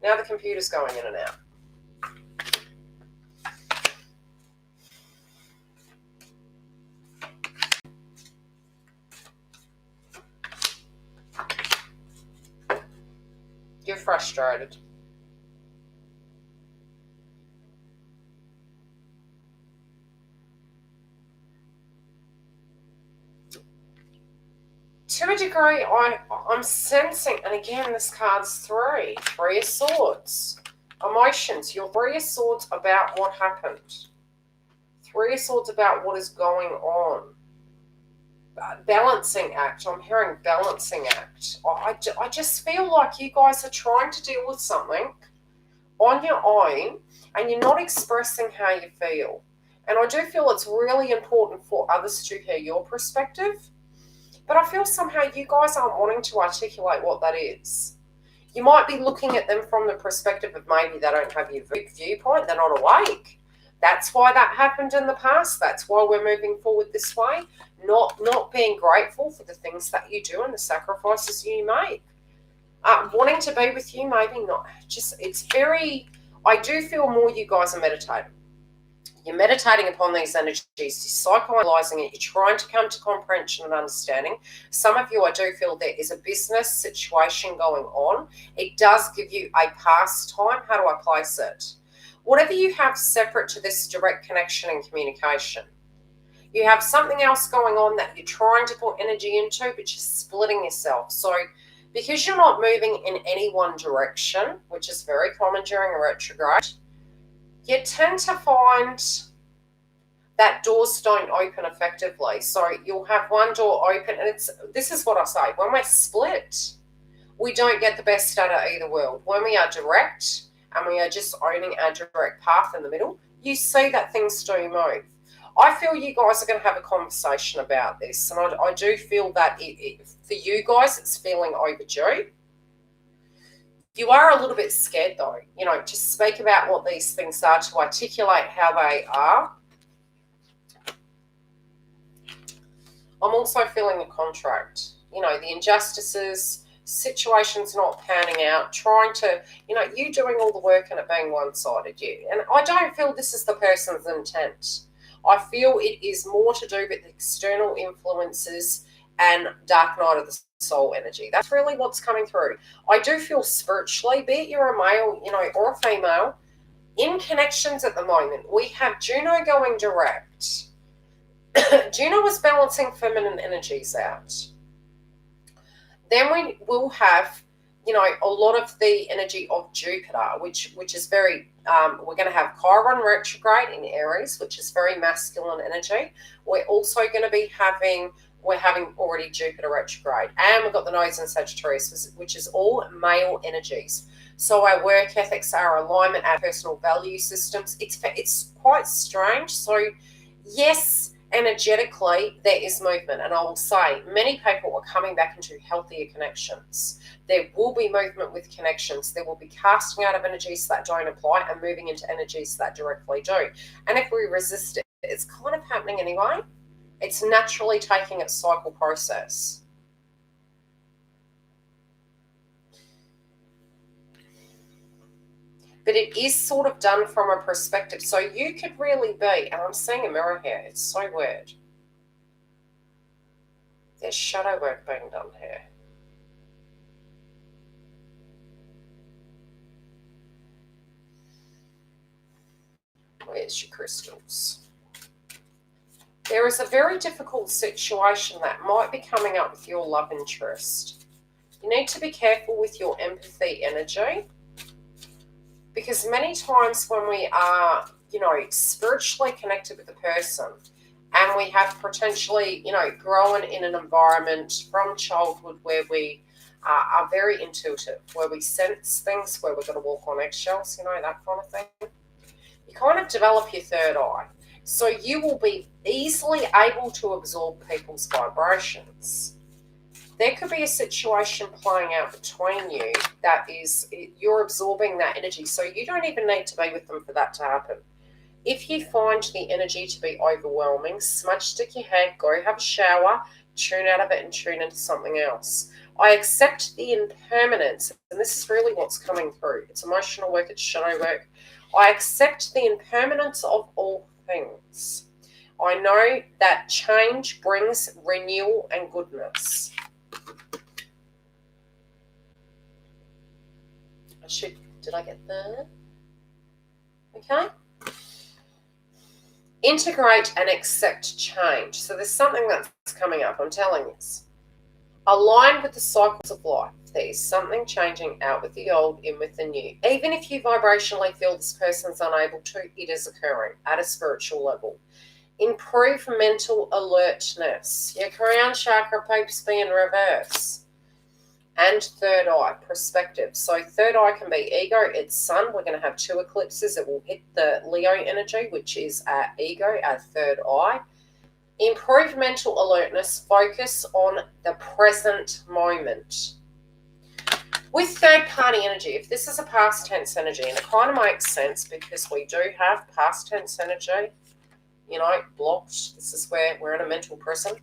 Now the computer's going in and out. You're frustrated. To a degree, I'm sensing, and again, this card's 3 of Swords. Emotions, your 3 of Swords about what happened. 3 of Swords about what is going on. Balancing act, I'm hearing balancing act. I just feel like you guys are trying to deal with something on your own and you're not expressing how you feel. And I do feel it's really important for others to hear your perspective. But I feel somehow you guys aren't wanting to articulate what that is. You might be looking at them from the perspective of maybe they don't have your viewpoint, they're not awake. That's why that happened in the past. That's why we're moving forward this way. Not being grateful for the things that you do and the sacrifices you make. Wanting to be with you, maybe not. Just, it's very, I do feel more you guys are meditating. You're meditating upon these energies, you're psychoanalyzing it, you're trying to come to comprehension and understanding. Some of you, I do feel there is a business situation going on. It does give you a pastime. How do I place it? Whatever you have separate to this direct connection and communication, you have something else going on that you're trying to put energy into, but you're splitting yourself. So because you're not moving in any one direction, which is very common during a retrograde, you tend to find that doors don't open effectively. So you'll have one door open, and this is what I say, when we're split, we don't get the best out of either world. When we are direct and we are just owning our direct path in the middle, you see that things do move. I feel you guys are going to have a conversation about this, and I do feel that for you guys, it's feeling overdue. You are a little bit scared though, to speak about what these things are, to articulate how they are. I'm also feeling a contract, the injustices, situations not panning out, trying to, you doing all the work and it being one-sided, and I don't feel this is the person's intent. I feel it is more to do with external influences and dark night of the soul energy. That's really what's coming through. I do feel spiritually, be it you're a male, or a female, in connections at the moment, we have Juno going direct. Juno was balancing feminine energies out. Then we will have, a lot of the energy of Jupiter, which is very, we're going to have Chiron retrograde in Aries, which is very masculine energy. We're also going to be we're having already Jupiter retrograde, and we've got the nodes in Sagittarius, which is all male energies. So our work ethics, our alignment, our personal value systems, it's quite strange. So yes, energetically there is movement, and I will say many people are coming back into healthier connections. There will be movement with connections. There will be casting out of energies that don't apply and moving into energies that directly do. And if we resist it, it's kind of happening anyway. It's naturally taking its cycle process. But it is sort of done from a perspective. So you could really be, and I'm seeing a mirror here, it's so weird. There's shadow work being done here. Where's your crystals? There is a very difficult situation that might be coming up with your love interest. You need to be careful with your empathy energy, because many times when we are, spiritually connected with a person, and we have potentially, grown in an environment from childhood where we are very intuitive, where we sense things, where we're going to walk on eggshells, that kind of thing. You kind of develop your third eye. So you will be easily able to absorb people's vibrations. There could be a situation playing out between you that is, you're absorbing that energy. So you don't even need to be with them for that to happen. If you find the energy to be overwhelming, smudge stick your head, go have a shower, tune out of it and tune into something else. I accept the impermanence, and this is really what's coming through. It's emotional work, it's shadow work. I accept the impermanence of all things. I know that change brings renewal and goodness. Did I get there? Okay. Integrate and accept change. So there's something that's coming up, I'm telling you this. Align with the cycles of life. There is something changing, out with the old, in with the new. Even if you vibrationally feel this person's unable to, it is occurring at a spiritual level. Improve mental alertness. Your crown chakra peeps be in reverse. And third eye, perspective. So third eye can be ego, it's sun. We're going to have 2 eclipses. It will hit the Leo energy, which is our ego, our third eye. Improve mental alertness. Focus on the present moment. With third party energy, if this is a past tense energy, and it kind of makes sense because we do have past tense energy, blocked. This is where we're in a mental prison.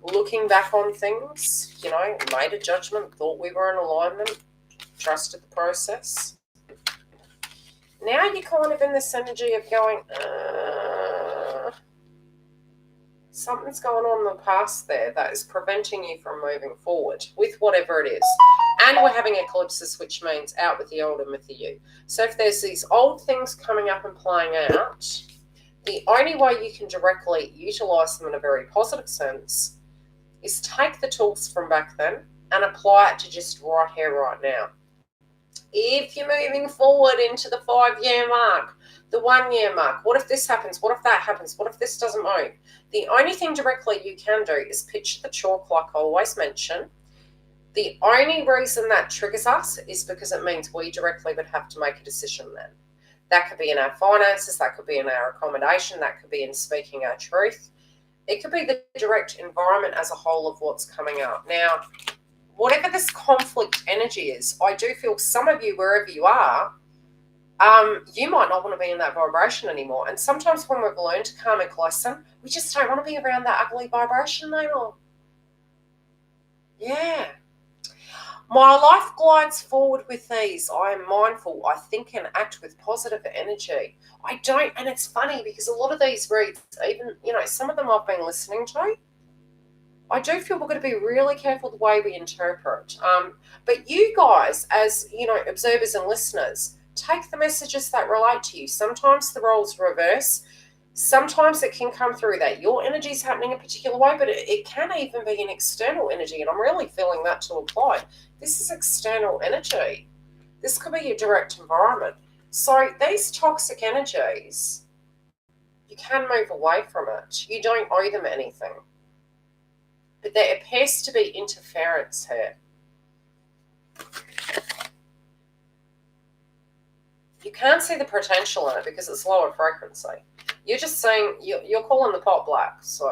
Looking back on things, made a judgment, thought we were in alignment, trusted the process. Now you're kind of in this energy of going, something's going on in the past there that is preventing you from moving forward with whatever it is. And we're having eclipses, which means out with the old and with the new. So if there's these old things coming up and playing out, the only way you can directly utilize them in a very positive sense is take the tools from back then and apply it to just right here, right now. If you're moving forward into the 5-year mark, the 1-year mark, what if this happens? What if that happens? What if this doesn't move? The only thing directly you can do is picture the chalk, like I always mention. The only reason that triggers us is because it means we directly would have to make a decision then. That could be in our finances, that could be in our accommodation, that could be in speaking our truth. It could be the direct environment as a whole of what's coming up. Now, whatever this conflict energy is, I do feel some of you, wherever you are, you might not want to be in that vibration anymore. And sometimes when we've learned a karmic lesson, we just don't want to be around that ugly vibration anymore. Yeah. My life glides forward with ease. I am mindful. I think and act with positive energy. I don't, and it's funny because a lot of these reads, even, some of them I've been listening to, I do feel we're going to be really careful the way we interpret. But you guys, as, observers and listeners, take the messages that relate to you. Sometimes the roles reverse. Sometimes it can come through that your energy is happening a particular way, but it can even be an external energy, and I'm really feeling that to apply. This is external energy. This could be your direct environment. So these toxic energies, you can move away from it. You don't owe them anything. But there appears to be interference here. You can't see the potential in it because it's lower frequency. You're just saying, you're calling the pot black. So,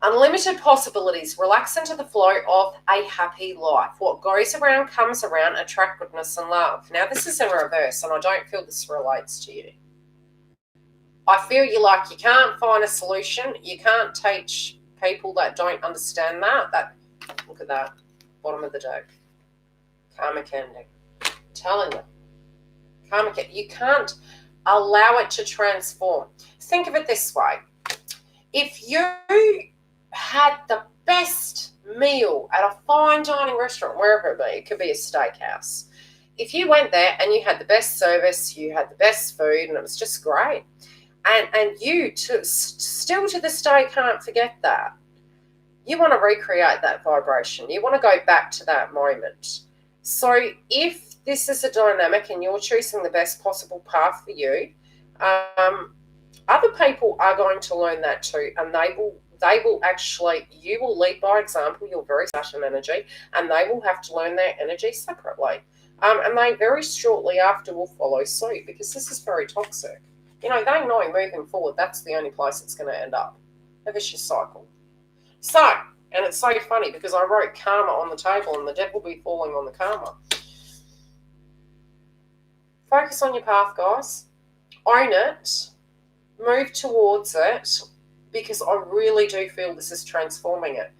unlimited possibilities. Relax into the flow of a happy life. What goes around comes around. Attract goodness and love. Now, this is in reverse, and I don't feel this relates to you. I feel you can't find a solution. You can't teach people that don't understand that. Look at that. Bottom of the deck. Karmic ending. I'm telling you. You can't allow it to transform. Think of it this way. If you had the best meal at a fine dining restaurant, wherever it be, it could be a steakhouse. If you went there and you had the best service, you had the best food, and it was just great. And you still to this day can't forget that. You want to recreate that vibration. You want to go back to that moment. So if this is a dynamic and you're choosing the best possible path for you, other people are going to learn that too, and they will actually, you will lead by example. You're very Saturn energy, and they will have to learn their energy separately. And they very shortly after will follow suit, because this is very toxic. You know, they know moving forward, that's the only place it's going to end up. A vicious cycle. So, and it's so funny because I wrote karma on the table and the devil will be falling on the karma. Focus on your path, guys. Own it. Move towards it, because I really do feel this is transforming it.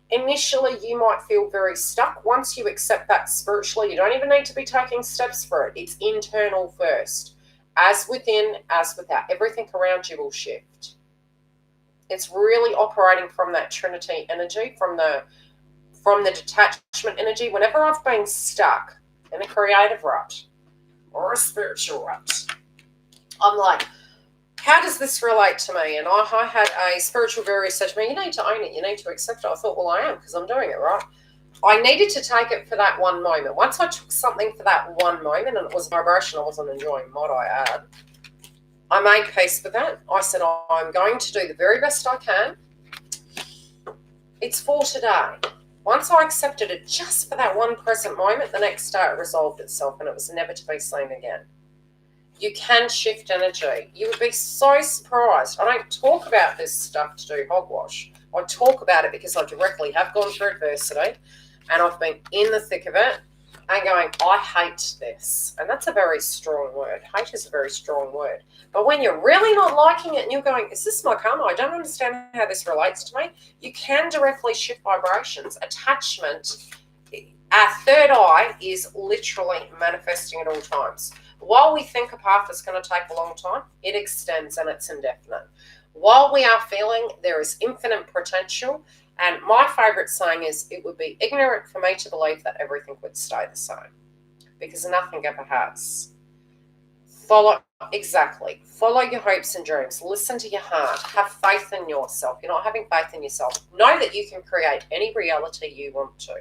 Initially, you might feel very stuck. Once you accept that spiritually, you don't even need to be taking steps for it. It's internal first. As within, as without. Everything around you will shift. It's really operating from that Trinity energy, from the detachment energy. Whenever I've been stuck in a creative rut or a spiritual rut, I'm like, how does this relate to me? And I had a spiritual guru said to me, you need to own it, you need to accept it. I thought, well, I am, because I'm doing it, right? I needed to take it for that one moment. Once I took something for that one moment, and it was a vibration I wasn't enjoying, might I add, I made peace with that. I said, I'm going to do the very best I can. It's for today. Once I accepted it just for that one present moment, the next day it resolved itself and it was never to be seen again. You can shift energy. You would be so surprised. I don't talk about this stuff to do hogwash. I talk about it because I directly have gone through adversity and I've been in the thick of it and going, I hate this. And that's a very strong word. Hate is a very strong word. But when you're really not liking it and you're going, is this my karma? I don't understand how this relates to me. You can directly shift vibrations. Attachment, our third eye is literally manifesting at all times. While we think a path is going to take a long time, it extends and it's indefinite. While we are feeling there is infinite potential, and my favourite saying is, it would be ignorant for me to believe that everything would stay the same, because nothing ever has. Follow your hopes and dreams. Listen to your heart. Have faith in yourself. You're not having faith in yourself. Know that you can create any reality you want to.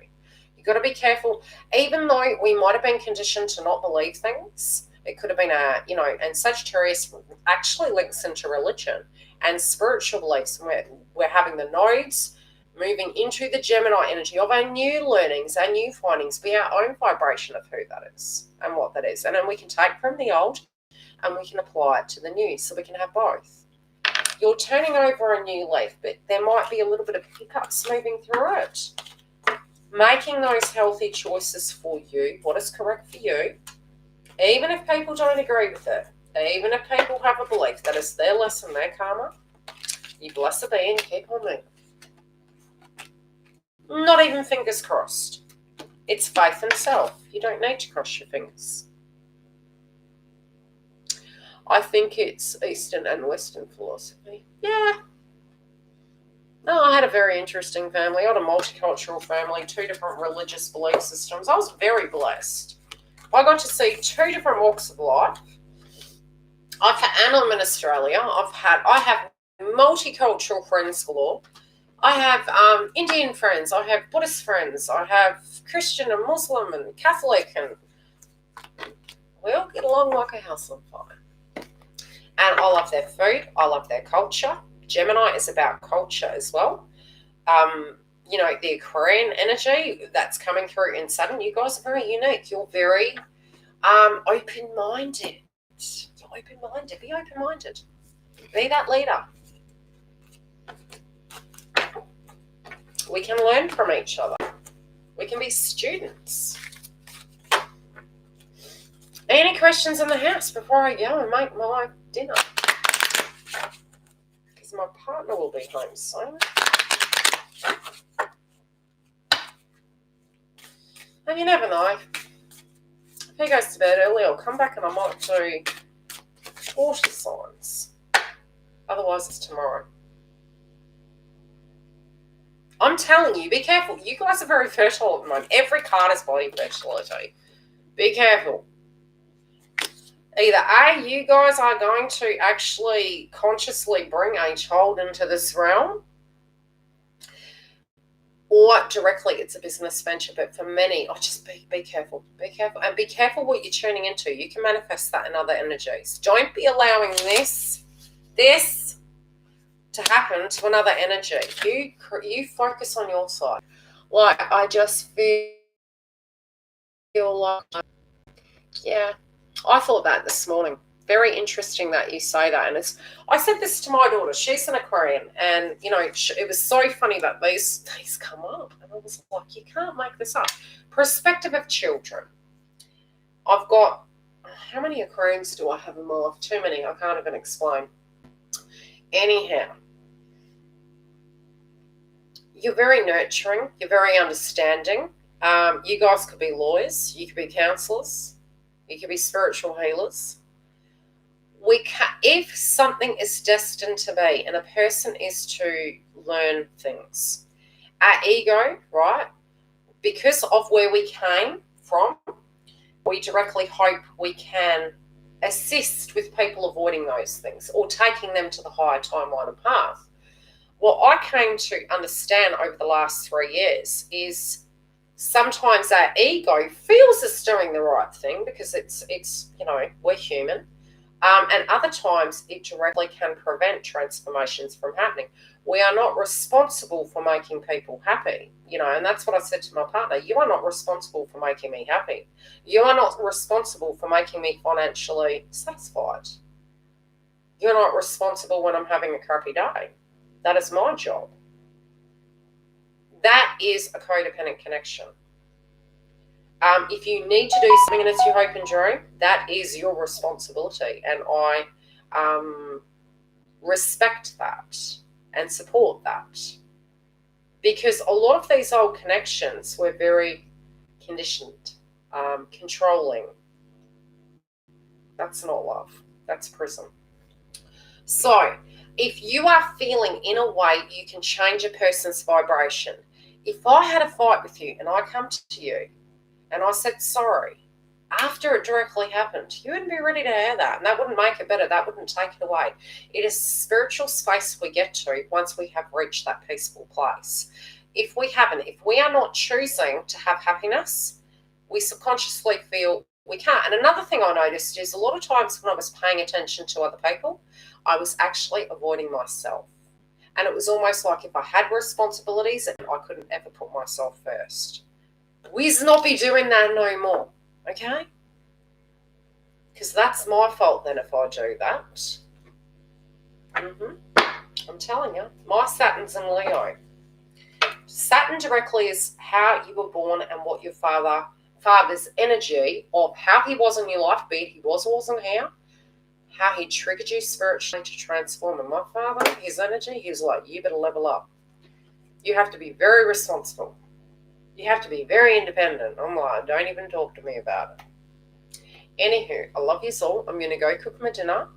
You've got to be careful. Even though we might have been conditioned to not believe things, it could have been and Sagittarius actually links into religion and spiritual beliefs. We're having the nodes moving into the Gemini energy of our new learnings, our new findings, be our own vibration of who that is and what that is. And then we can take from the old and we can apply it to the new, so we can have both. You're turning over a new leaf, but there might be a little bit of hiccups moving through it. Making those healthy choices for you, what is correct for you, even if people don't agree with it, even if people have a belief that is their lesson, their karma, you bless a bee and keep on moving. Not even fingers crossed. It's faith in self. You don't need to cross your fingers. I think it's Eastern and Western philosophy. Yeah. No, I had a very interesting family. I had a multicultural family, 2 different religious belief systems. I was very blessed. I got to see 2 different walks of life. And I'm in Australia. I have multicultural friends galore. I have Indian friends. I have Buddhist friends. I have Christian and Muslim and Catholic, and we all get along like a house on fire. And I love their food. I love their culture. Gemini is about culture as well. The Aquarian energy that's coming through in Saturn, you guys are very unique. You're very open-minded. You're open-minded. Be open-minded. Be that leader. We can learn from each other. We can be students. Any questions in the house before I go and make my dinner? Because my partner will be home soon. And you never know. If he goes to bed early, I'll come back and I might do water signs. Otherwise, it's tomorrow. I'm telling you, be careful. You guys are very fertile at the moment. Every card is body fertility. Be careful. Either A, you guys are going to actually consciously bring a child into this realm, or directly it's a business venture. But for many, just be careful. Be careful. And be careful what you're tuning into. You can manifest that in other energies. Don't be allowing this to happen to another energy. You focus on your side. Like, I just feel like, yeah, I thought that this morning. Very interesting that you say that. And I said this to my daughter. She's an Aquarian. And, you know, it was so funny that these come up. And I was like, you can't make this up. Perspective of children. I've got, how many Aquarians do I have in my life? Too many. I can't even explain. Anyhow, you're very nurturing. You're very understanding. You guys could be lawyers. You could be counselors. You could be spiritual healers. If something is destined to be, and a person is to learn things, our ego, right, because of where we came from, we directly hope we can assist with people avoiding those things or taking them to the higher timeline and path. What I came to understand over the last 3 years is sometimes our ego feels it's doing the right thing because it's you know, we're human. And other times it directly can prevent transformations from happening. We are not responsible for making people happy, you know, and that's what I said to my partner. You are not responsible for making me happy. You are not responsible for making me financially satisfied. You're not responsible when I'm having a crappy day. That is my job. That is a codependent connection. If you need to do something and it's your hope and dream, that is your responsibility. And I respect that and support that. Because a lot of these old connections were very conditioned, controlling. That's not love. That's prison. So if you are feeling in a way you can change a person's vibration, if I had a fight with you and I come to you, and I said sorry, after it directly happened, you wouldn't be ready to hear that. And that wouldn't make it better. That wouldn't take it away. It is spiritual space we get to once we have reached that peaceful place. If we haven't, if we are not choosing to have happiness, we subconsciously feel we can't. And another thing I noticed is a lot of times when I was paying attention to other people, I was actually avoiding myself. And it was almost like if I had responsibilities and I couldn't ever put myself first. We's not be doing that no more, okay? Because that's my fault then if I do that. I'm telling you, my Saturn's in Leo. Saturn directly is how you were born and what your father's energy of how he was in your life, be it he was or wasn't here, how he triggered you spiritually to transform. And my father, his energy, he's like, you better level up. You have to be very responsible. You have to be very independent. I'm like, don't even talk to me about it. Anywho, I love you all. I'm going to go cook my dinner.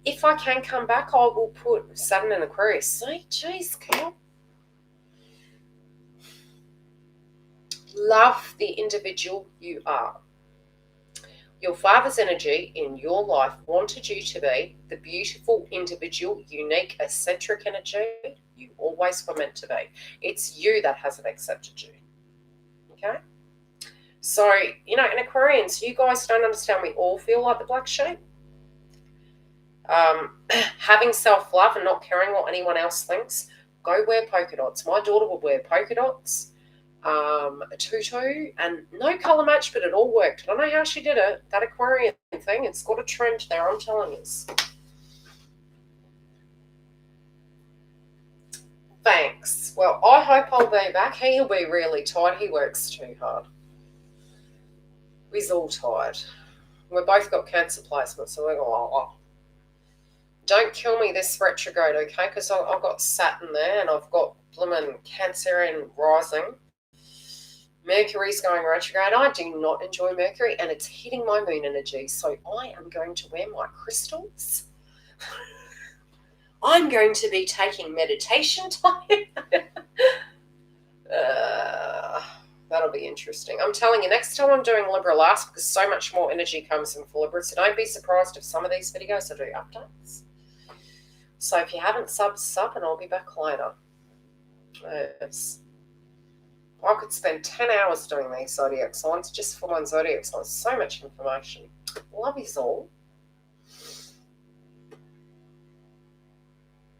If I can come back, I will put Saturn in Aquarius. See, geez, girl. Love the individual you are. Your father's energy in your life wanted you to be the beautiful, individual, unique, eccentric energy you always were meant to be. It's you that hasn't accepted you. Okay? So, you know, in Aquarians, you guys don't understand we all feel like the black sheep. Having self-love and not caring what anyone else thinks, go wear polka dots. My daughter would wear polka dots, a tutu, and no colour match, but it all worked. I don't know how she did it. That Aquarian thing, it's got a trend there, I'm telling you. Thanks. Well, I hope I'll be back. He'll be really tired. He works too hard. We're all tired. We've both got cancer placements, so we're going, oh. Don't kill me this retrograde, okay? Because I've got Saturn there, and I've got blooming Cancerian rising. Mercury's going retrograde. I do not enjoy Mercury, and it's hitting my moon energy, so I am going to wear my crystals. I'm going to be taking meditation time. That'll be interesting. I'm telling you, next time I'm doing Libra last, because so much more energy comes in for Libra, so don't be surprised if some of these videos I do updates. So if you haven't subbed, sub, and I'll be back later. Yes. I could spend 10 hours doing these zodiac signs just for one zodiac sign. So much information. Love yous all.